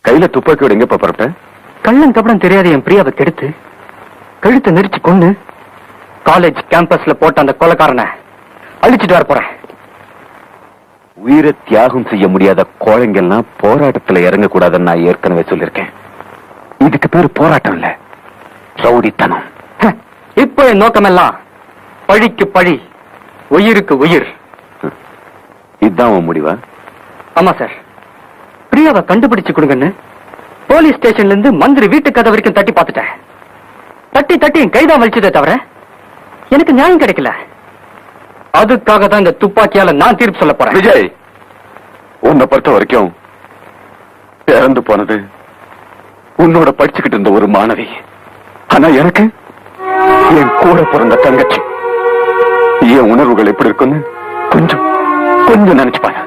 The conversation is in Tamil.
கையில துப்பாக்கியோட எங்க புறப்பட்ட? கள்ளம் கபடம் தெரியாத என் பிரியாவை கெடுத்து கழுத்தை நெரிச்சு கொண்டு காலேஜ் கேம்பஸ்ல போட்ட அந்த கொலைக்காரனை அழிச்சிட்டு வர போறேன். உயிரை தியாகம் செய்ய முடியாத கோழைங்கெல்லாம் போராட்டத்துல இறங்க கூடாதுன்னு நான் ஏற்கனவே சொல்லியிருக்கேன். இதுக்கு பேரு போராட்டம் இல்ல, ரவுடித்தனம். இப்ப என் நோக்கமெல்லாம் பழிக்கு பழி, உயிருக்கு உயிர். இதுதான் உன் முடிவா? ஆமா சார். பிரியாவை கண்டுபிடிச்சு கொடுங்கன்னு போலீஸ் ஸ்டேஷன்ல இருந்து மந்திரி வீட்டு கதை வரைக்கும் தட்டி பார்த்துட்டேன். தட்டி தட்டி என் கைதான் வலிச்சதே தவிர எனக்கு நியாயம் கிடைக்கல. அதுக்காக தான் இந்த துப்பாக்கியால நான் தீர்ப்பு சொல்ல போறேன். விஜய், உன்னை பொறுத்த வரைக்கும் இறந்து போனது உன்னோட படிச்சுக்கிட்டு இருந்த ஒரு மாணவி. ஆனா எனக்கு என் கூட பிறந்த தங்கச்சி. என் உணர்வுகள் எப்படி இருக்குன்னு கொஞ்சம் கொஞ்சம் நினைச்சு பாரு.